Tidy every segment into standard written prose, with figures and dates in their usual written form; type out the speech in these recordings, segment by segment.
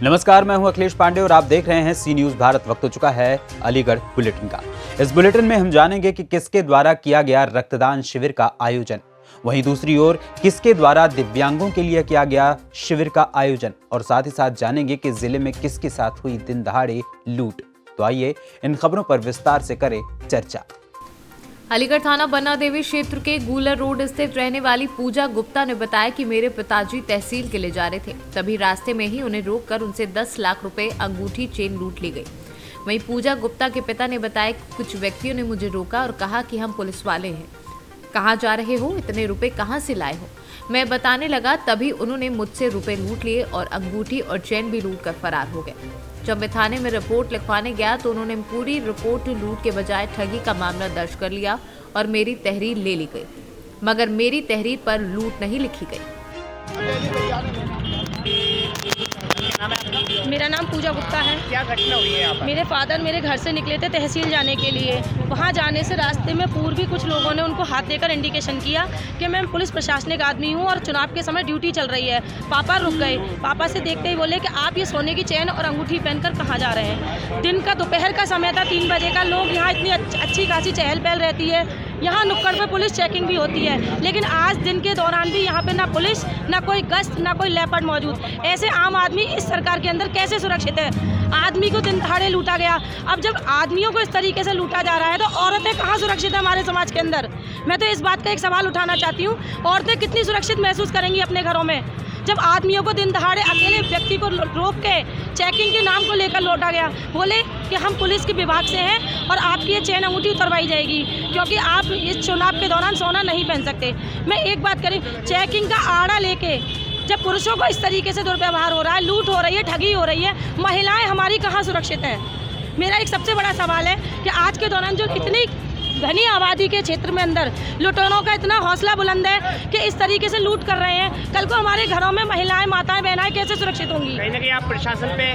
नमस्कार, मैं हूं अखिलेश पांडे और आप देख रहे हैं सी न्यूज भारत। वक्त हो चुका है अलीगढ़ बुलेटिन का। इस बुलेटिन में हम जानेंगे कि किसके द्वारा किया गया रक्तदान शिविर का आयोजन, वहीं दूसरी ओर किसके द्वारा दिव्यांगों के लिए किया गया शिविर का आयोजन, और साथ ही साथ जानेंगे कि जिले में किसके साथ हुई दिन दहाड़े लूट। तो आइए इन खबरों पर विस्तार से करें चर्चा। अलीगढ़ थाना बन्ना देवी क्षेत्र के गूलर रोड स्थित रहने वाली पूजा गुप्ता ने बताया कि मेरे पिताजी तहसील के लिए जा रहे थे, तभी रास्ते में ही उन्हें रोककर उनसे 10 लाख रुपए अंगूठी चेन लूट ली गई। वहीं पूजा गुप्ता के पिता ने बताया कि कुछ व्यक्तियों ने मुझे रोका और कहा कि हम पुलिस वाले हैं, कहाँ जा रहे हो, इतने रुपए कहाँ से लाए हो। मैं बताने लगा, तभी उन्होंने मुझसे रुपए लूट लिए और अंगूठी और चेन भी लूट कर फरार हो गए। जब मैं थाने में रिपोर्ट लिखवाने गया तो उन्होंने पूरी रिपोर्ट लूट के बजाय ठगी का मामला दर्ज कर लिया और मेरी तहरीर ले ली गई, मगर मेरी तहरीर पर लूट नहीं लिखी गई। मेरा नाम पूजा गुप्ता है। क्या घटना हुई है यहाँ पर? मेरे फादर मेरे घर से निकले थे तहसील जाने के लिए। वहाँ जाने से रास्ते में पूर्वी कुछ लोगों ने उनको हाथ देकर इंडिकेशन किया कि मैं पुलिस प्रशासनिक आदमी हूँ और चुनाव के समय ड्यूटी चल रही है। पापा रुक गए। पापा से देखते ही बोले कि आप ये सोने की चेन और अंगूठी पहनकर कहाँ जा रहे हैं। दिन का दोपहर का समय था, 3 बजे का। लोग यहाँ इतनी अच्छी खासी चहल पहल रहती है, यहाँ नुक्कड़ पे पुलिस चेकिंग भी होती है, लेकिन आज दिन के दौरान भी यहाँ पे ना पुलिस, ना कोई गश्त, ना कोई लेपर्ड मौजूद। ऐसे आम आदमी इस सरकार के अंदर कैसे सुरक्षित है? आदमी को दिन दहाड़े लूटा गया। अब जब आदमियों को इस तरीके से लूटा जा रहा है तो औरतें कहाँ सुरक्षित है हमारे समाज के अंदर? मैं तो इस बात का एक सवाल उठाना चाहती हूँ, औरतें कितनी सुरक्षित महसूस करेंगी अपने घरों में जब आदमियों को दिन दहाड़े अकेले व्यक्ति को रोक के चेकिंग के नाम को लेकर लौटा गया। बोले कि हम पुलिस के विभाग से हैं और आपकी ये चेन अंगूठी उतरवाई जाएगी क्योंकि आप इस चुनाव के दौरान सोना नहीं पहन सकते। मैं एक बात करें, चेकिंग का आड़ा लेके जब पुरुषों को इस तरीके से दुर्व्यवहार हो रहा है, लूट हो रही है, ठगी हो रही है, महिलाएं हमारी कहाँ सुरक्षित हैं? मेरा एक सबसे बड़ा सवाल है कि आज के दौरान जो इतनी घनी आबादी के क्षेत्र में अंदर लुटेरों का इतना हौसला बुलंद है कि इस तरीके से लूट कर रहे हैं, कल को हमारे घरों में महिलाएं, माताएं, बहनाएं कैसे सुरक्षित होंगी? कहीं ना कहीं आप प्रशासन पे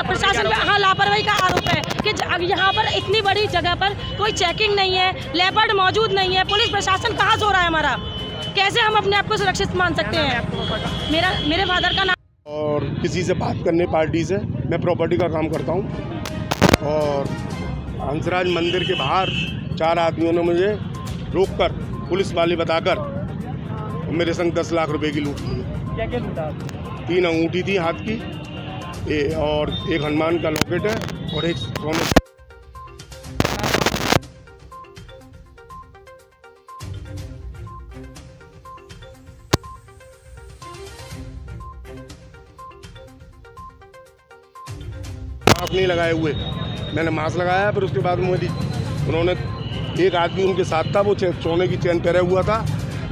प्रशासन पे लापरवाही का आरोप है कि यहाँ पर इतनी बड़ी जगह पर कोई चेकिंग नहीं है, लेपर्ड मौजूद नहीं है, पुलिस प्रशासन कहाँ सो रहा है हमारा? कैसे हम अपने आप को सुरक्षित मान सकते हैं? मेरे फादर का नाम। और किसी से बात करने पार्टी से, मैं प्रॉपर्टी का काम करता हूँ और हंसराज मंदिर के बाहर 4 आदमियों ने मुझे रोककर पुलिस वाले बताकर मेरे संग 10 लाख रुपए की लूट ली। क्या क्या लूटा? 3 अंगूठी थी हाथ की और एक हनुमान का लॉकेट है और एक सोने। मास्क नहीं लगाए हुए, मैंने मास्क लगाया, फिर उसके बाद उन्होंने, एक आदमी उनके साथ था, वो सोने की चेन पहने हुआ था।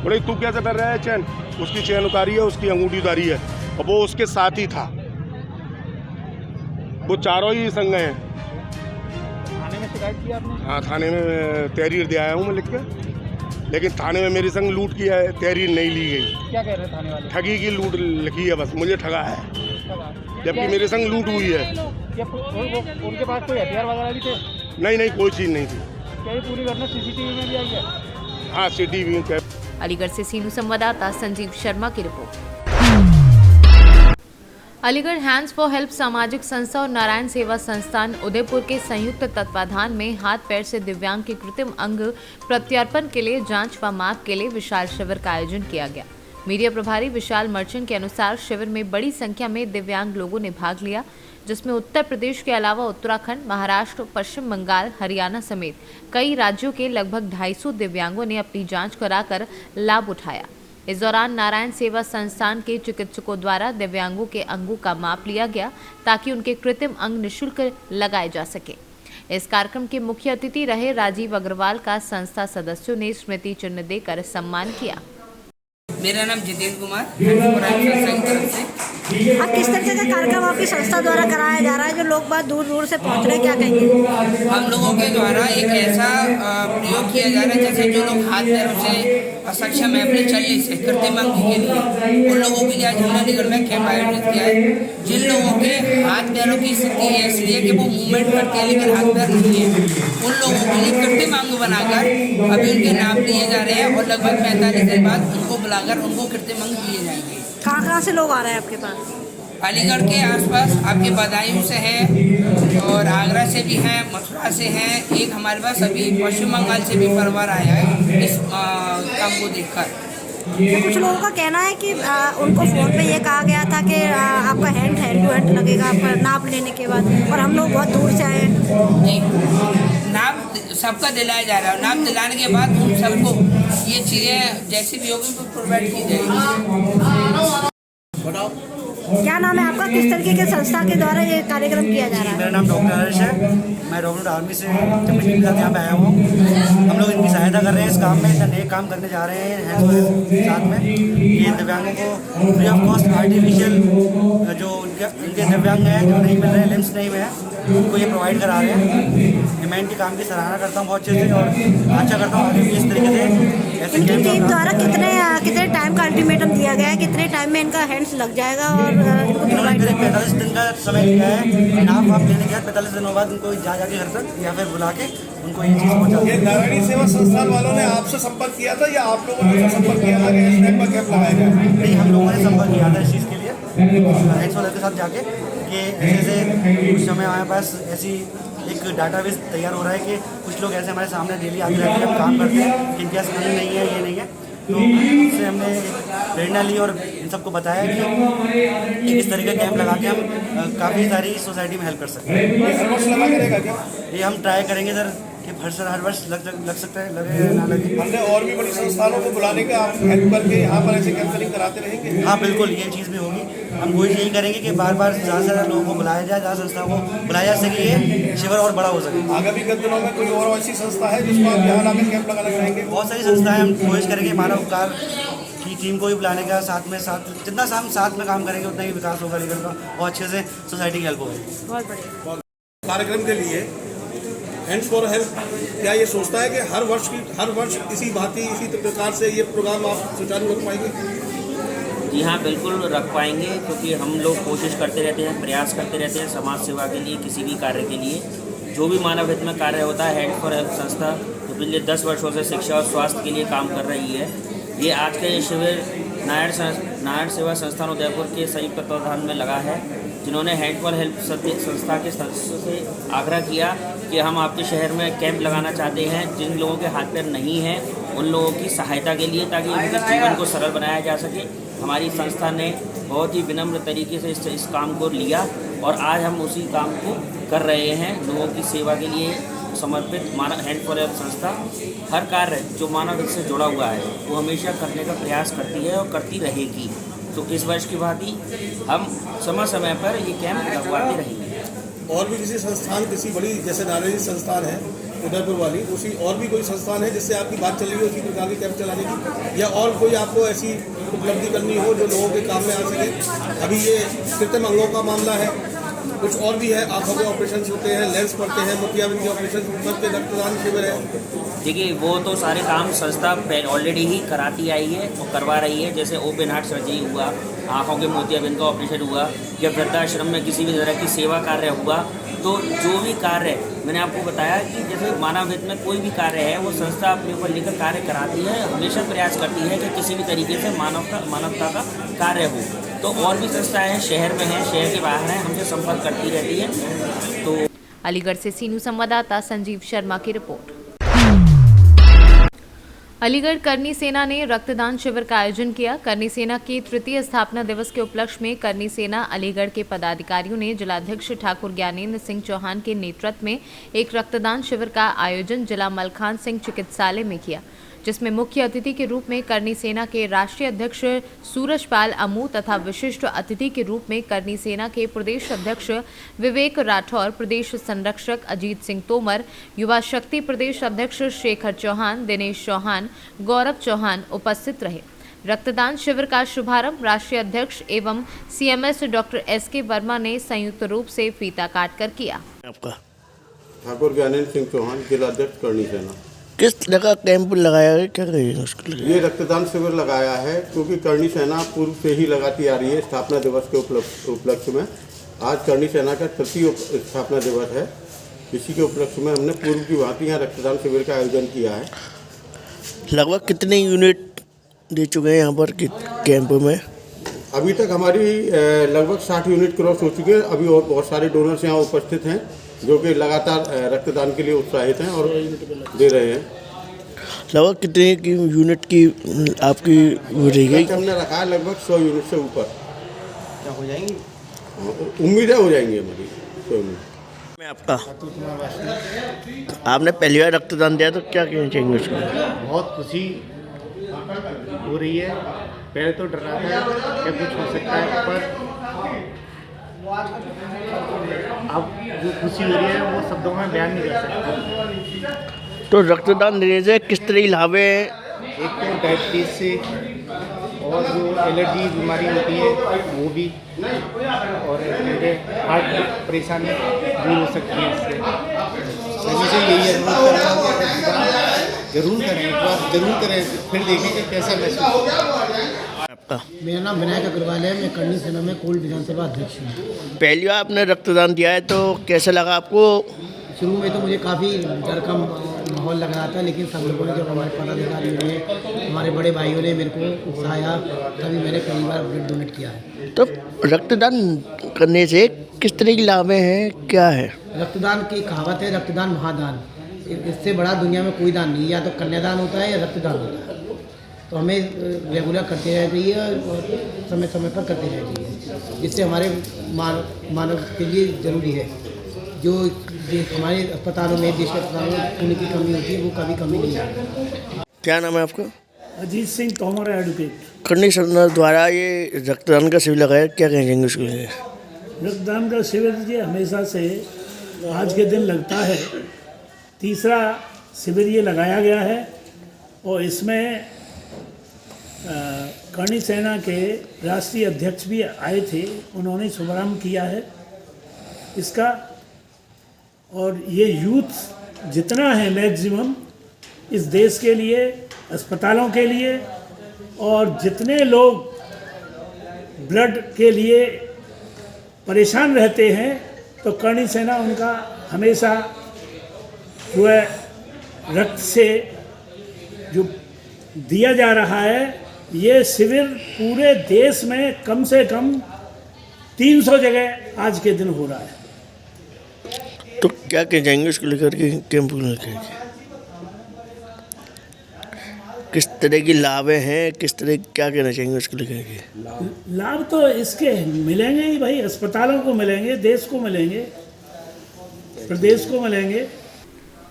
बोले तू कैसे पहन रहा है चेन? उसकी चेन उतारी है, उसकी अंगूठी उतारी है और वो उसके साथ ही था। वो चारों ही संग हैं। थाने में शिकायत की आपने? हाँ, थाने में तहरीर दे आया हूँ मैं लिख के, लेकिन थाने में मेरे संग लूट की है, तहरीर नहीं ली गई। क्या कह रहे हैं थाने वाले? ठगी की लूट लिखी है, बस मुझे ठगा है, जबकि मेरे संग लूट हुई है। उनके पास कोई हथियार वगैरह भी थे? नहीं, कोई चीज़ नहीं थी। क्या ये पूरी घटना सीसीटीवी में भी आई है? हाँ, सीसीटीवी में। अलीगढ़ से सीनू संवाददाता संजीव शर्मा की report. Aligarh hands for help सामाजिक संस्था और नारायण सेवा संस्थान उदयपुर के संयुक्त तत्वाधान में हाथ पैर से दिव्यांग के कृत्रिम अंग प्रत्यार्पण के लिए जांच व माप के लिए विशाल शिविर का आयोजन किया गया। मीडिया प्रभारी विशाल मर्चेंट के अनुसार शिविर में बड़ी संख्या में दिव्यांग लोगों ने भाग लिया, जिसमें उत्तर प्रदेश के अलावा उत्तराखंड, महाराष्ट्र, पश्चिम बंगाल, हरियाणा समेत कई राज्यों के लगभग 250 दिव्यांगों ने अपनी जांच कराकर लाभ उठाया। इस दौरान नारायण सेवा संस्थान के चिकित्सकों द्वारा दिव्यांगों के अंगों का माप लिया गया ताकि उनके कृत्रिम अंग निःशुल्क लगाए जा सके। इस कार्यक्रम के मुख्य अतिथि रहे राजीव अग्रवाल का संस्था सदस्यों ने स्मृति चिन्ह देकर सम्मान किया। मेरा नाम जितेंद्र कुमार संस्था की तरफ से। अब किस तरह का कार्यक्रम आपकी संस्था द्वारा कराया जा रहा है जो लोग बात दूर दूर से पहुंच रहे हैं, क्या कहेंगे? हम लोगों के द्वारा एक ऐसा प्रयोग किया जा रहा है जैसे जो लोग हाथ पैरों से सक्षम है अपने चलने से कृत्रिम अंग के लिए, उन लोगों के लिए आज हमने अलीगढ़ में कैंप आयोजित किया है। जिन लोगों के हाथ पैरों की स्थिति ऐसी है कि वो मूवमेंट करते हैं लेकिन हाथ पैर नहीं है, उन लोगों के लिए कृत्रिम अंग बनाकर अभी उनके नाम लिए जा रहे हैं और लगभग 45 दिन बाद उनको बुलाकर उनको कृत्रिम अंग दिए जाएंगे। कहाँ से लोग आ रहे हैं आपके पास? अलीगढ़ के आसपास आपके बदायूं से हैं और आगरा से भी हैं, मथुरा से हैं। एक हमारे पास अभी पश्चिम बंगाल से भी परिवार आया है इस काम को देखकर। तो कुछ लोगों का कहना है कि उनको फ़ोन पे ये कहा गया था कि आपका हैंड टू हैंड लगेगा आपका नाप लेने के बाद, और हम लोग बहुत दूर से आए हैं। जी, नाप सबका दिलाया जा रहा है। नाप दिलाने के बाद उन सबको ये चीज़ें जैसी भी होगी तो प्रोवाइड की जाएगी। क्या नाम है आपका, किस तरीके के संस्था के द्वारा ये कार्यक्रम किया जा रहा है? मेरा नाम डॉक्टर हर्ष है। मैं रॉबर्ट आर्मी से जब मीटिंग के साथ यहाँ पे आया हूँ। हम लोग इनकी सहायता कर रहे हैं इस काम में, इतना नए काम करने जा रहे हैं हैंड्स साथ में। ये दिव्यांगों को फ्री ऑफ कॉस्ट आर्टिफिशियल जो इनके दिव्यांग हैं जो नहीं मिल रहे हैं, लिम्स नहीं है, उनको ये प्रोवाइड करा रहे हैं। मैं इनके काम की सराहना करता हूँ बहुत अच्छे से और आशा करता हूँ आगे भी इस तरीके से ऐसे इनकी टीम द्वारा कितने टाइम का अल्टीमेटम दिया गया है, कितने टाइम में इनका हैंड्स लग जाएगा? और इन्होंने 45 दिन का समय लिया है। नाप आप लेने के बाद 45 दिनों बाद उनको जाके घर तक या फिर बुला के उनको ये चीज़ पहुँचा दी। ये नारायणी सेवा संस्थान वालों ने आपसे संपर्क किया था या आप लोगों ने संपर्क किया था कि इस टाइप का कैंप लगाया जाए? नहीं, हम लोगों ने संपर्क किया था इस चीज़ के लिए हैंड्स वाले के साथ जाके कि ऐसे कुछ समय हमारे पास ऐसी एक डाटाबेस तैयार हो रहा है कि कुछ लोग ऐसे हमारे सामने डेली आते रहते हैं, हम काम करते हैं, जिनके पास मनी नहीं है, ये नहीं है। तो उससे हमने प्रेरणा ली और इन सबको बताया कि इस तरह का कैंप लगा के हम काफ़ी सारी सोसाइटी में हेल्प कर सकते हैं। हर वर्ष लगा करेगा क्या? ये हम ट्राई करेंगे सर कि हर वर्ष लग सकता है, लगे ना लगे। हमने और भी बड़ी संस्थानों को बुलाने का आप हेल्प करके यहाँ पर ऐसे कैंपेनिंग कराते रहेंगे? हाँ बिल्कुल, ये चीज़ भी होगी। हम कोशिश यही करेंगे कि बार बार ज़्यादा से ज़्यादा लोगों को बुलाया जाए, ज़्यादा संस्थाओं को बुलाया जा सके, ये शिविर और बड़ा हो सके। आगामी दिनों में कोई और ऐसी संस्था है जिसको आप यहाँ लाकर कैंप लगाना चाहेंगे? बहुत सारी संस्थाएं हम कोशिश करेंगे मानव उपकार की टीम को भी बुलाने का, साथ जितना हम साथ में काम करेंगे उतना ही विकास होगा अलीगढ़ का और अच्छे से सोसाइटी की हेल्प होगी। बहुत बढ़िया। कार्यक्रम के लिए हैंड्स फॉर हेल्प क्या ये सोचता है कि हर वर्ष इसी भांति इसी प्रकार से ये प्रोग्राम आप सुचारू रख पाएंगे? जी हाँ, बिल्कुल रख पाएंगे, क्योंकि हम लोग कोशिश करते रहते हैं, प्रयास करते रहते हैं समाज सेवा के लिए, किसी भी कार्य के लिए। जो भी मानव हित में कार्य होता है, हैंड फॉर हेल्प संस्था तो पिछले 10 वर्षों से शिक्षा और स्वास्थ्य के लिए काम कर रही है। ये आज का ये शिविर नारायण सेवा संस्थान उदयपुर के संयुक्त तत्वाधान में लगा है, जिन्होंने हैंड फॉर हेल्प संस्था के सदस्यों से आग्रह किया कि हम आपके शहर में कैंप लगाना चाहते हैं जिन लोगों के हाथ पैर नहीं हैं, उन लोगों की सहायता के लिए, ताकि उनके जीवन को सरल बनाया जा सके। हमारी संस्था ने बहुत ही विनम्र तरीके से इस काम को लिया और आज हम उसी काम को कर रहे हैं। लोगों की सेवा के लिए समर्पित मानव हैंड फॉर हेल्प संस्था हर कार्य जो मानव हित से जुड़ा हुआ है वो हमेशा करने का प्रयास करती है और करती रहेगी। तो इस वर्ष की भांति हम समय समय पर ये कैंप लगवाते रहेंगे। और भी किसी संस्थान, किसी बड़ी जैसे नारायणी संस्थान है उदयपुर वाली, उसी और भी कोई संस्थान है जिससे आपकी बात चल रही हो उसी प्रकार की कैंप चलाने की, या और कोई आपको ऐसी उपलब्धि करनी हो जो लोगों के काम में आ सके? अभी ये कृत्रिम अंगों का मामला है, कुछ और भी है, आँखों के ऑपरेशन होते हैं, लेंस पड़ते हैं, मोतियाबिंद के ऑपरेशन, सबके रक्तदान शिविर है। देखिए, वो तो सारे काम संस्था ऑलरेडी ही कराती आई है और करवा रही है। जैसे ओपन हार्ट सर्जरी हुआ, आँखों के मोतियाबिंद का ऑपरेशन हुआ, या वृद्धाश्रम में किसी भी तरह की सेवा कार्य हुआ, तो जो भी कार्य मैंने आपको बताया कि जैसे मानव हित में कोई भी कार्य है वो संस्था अपने ऊपर लेकर कार्य कराती है, हमेशा प्रयास करती है कि किसी भी तरीके से मानवता का कार्य हो। तो और भी संस्थाएं शहर में हैं, शहर के बाहर हैं, हमसे संपर्क करती रहती है। तो अलीगढ़ से सीनू संवाददाता संजीव शर्मा की रिपोर्ट। अलीगढ़ करनी सेना ने रक्तदान शिविर का आयोजन किया। करनी सेना के तृतीय स्थापना दिवस के उपलक्ष्य में करनी सेना अलीगढ़ के पदाधिकारियों ने जिलाध्यक्ष ठाकुर ज्ञानेंद्र सिंह चौहान के नेतृत्व में एक रक्तदान शिविर का आयोजन जिला मलखान सिंह चिकित्सालय में किया, जिसमें मुख्य अतिथि के रूप में करनी सेना के राष्ट्रीय अध्यक्ष सूरजपाल अमू तथा विशिष्ट अतिथि के रूप में करनी सेना के प्रदेश अध्यक्ष विवेक राठौर, प्रदेश संरक्षक अजीत सिंह तोमर, युवा शक्ति प्रदेश अध्यक्ष शेखर चौहान, दिनेश चौहान, गौरव चौहान उपस्थित रहे। रक्तदान शिविर का शुभारंभ राष्ट्रीय अध्यक्ष एवं CMS डॉक्टर SK वर्मा ने संयुक्त रूप से फीता काटकर किया। आपका ठाकुर ज्ञानेंद्र सिंह चौहान, जिलाध्यक्ष करनी सेना। किस तरह का कैंप लगाया है, क्या कहिएगा उसके लिए? ये रक्तदान शिविर लगाया है क्योंकि करनी सेना पूर्व से ही लगाती आ रही है स्थापना दिवस के उपलक्ष्य में। आज करनी सेना का तृतीय स्थापना दिवस है, इसी के उपलक्ष्य में हमने पूर्व की भांति यहाँ रक्तदान शिविर का आयोजन किया है। लगभग कितने यूनिट दे चुके हैं यहाँ पर कैंप में? अभी तक हमारी लगभग 60 यूनिट क्रॉस हो चुके हैं। अभी और बहुत सारे डोनर्स यहाँ उपस्थित हैं जो कि लगातार रक्तदान के लिए उत्साहित हैं और दे रहे हैं। लगभग कितने की यूनिट की आपकी वो रही गई? हमने रखा है लगभग 100 यूनिट से ऊपर। क्या हो जाएंगी? उम्मीद है हो जाएंगी हमारी 100 यूनिट। मैं आपका आपने पहली बार रक्तदान दिया तो क्या कहना चाहेंगे उसको? बहुत खुशी हो रही है। पहले तो डर रहा था कि कुछ हो सकता है, पर अब जो खुशी हो रही है वो शब्दों में बयान नहीं कर सकते। तो रक्तदान देने से किस तरह लाभ है? एक तो डायबिटीज से और जो एलर्जी बीमारी होती है वो भी, और हार्ट परेशानी दूर हो सकती है इससे। सभी से यही अनुरोध कर रहा हूँ कि जरूर करें, एक बार जरूर करें, फिर देखेंगे कैसा महसूस होगा। आपका मेरा नाम विनायक अग्रवाल है। मैं करनी सेना में कोल्ड विधानसभा अध्यक्ष हूँ। पहली बार आपने रक्तदान दिया है तो कैसा लगा आपको? शुरू में तो मुझे काफ़ी डर का माहौल लग रहा था, लेकिन सब लोगों ने, जब हमारे पदाधिकारियों ने, हमारे बड़े भाइयों ने मेरे को उत्साहिया, तभी मैंने पहली बार ब्लड डोनेट किया है। तो रक्तदान करने से किस तरह की लाभ हैं, क्या है? रक्तदान की कहावत है, रक्तदान महादान। इससे बड़ा दुनिया में कोई दान नहीं, या तो कन्यादान होता है या रक्तदान होता है। तो हमें रेगुलर करते रहना चाहिए और समय समय पर करते रहना चाहिए, जिससे हमारे मानव के लिए ज़रूरी है। जो हमारे अस्पतालों में, देश के अस्पतालों में खून की कमी होती है, वो कभी कमी नहीं आती। क्या नाम है आपका? अजीत सिंह तोमर एडवोकेट। करनी सेना द्वारा ये रक्तदान का शिविर लगाया, क्या कहेंगे उसके लिए? रक्तदान का शिविर ये हमेशा से आज के दिन लगता है। तीसरा शिविर ये लगाया गया है और इसमें करनी सेना के राष्ट्रीय अध्यक्ष भी आए थे, उन्होंने शुभारंभ किया है इसका। और ये यूथ जितना है मैक्सिमम इस देश के लिए, अस्पतालों के लिए, और जितने लोग ब्लड के लिए परेशान रहते हैं, तो करनी सेना उनका हमेशा जो है रक्त से जो दिया जा रहा है। ये शिविर पूरे देश में कम से कम 300 जगह आज के दिन हो रहा है। तो क्या कह जाएंगे उसको लेकर के, कैंप लेकर के? किस तरह की लाभ हैं, किस तरह, क्या कहना चाहेंगे उसको लेकर के? लाभ तो इसके मिलेंगे ही भाई, अस्पतालों को मिलेंगे, देश को मिलेंगे, प्रदेश को मिलेंगे।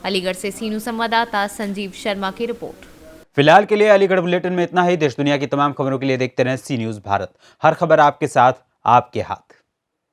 अलीगढ़ से सीनू संवाददाता संजीव शर्मा की रिपोर्ट। फिलहाल के लिए अलीगढ़ बुलेटिन में इतना ही। देश दुनिया की तमाम खबरों के लिए देखते रहें सी न्यूज़ भारत। हर खबर आपके साथ, आपके हाथ।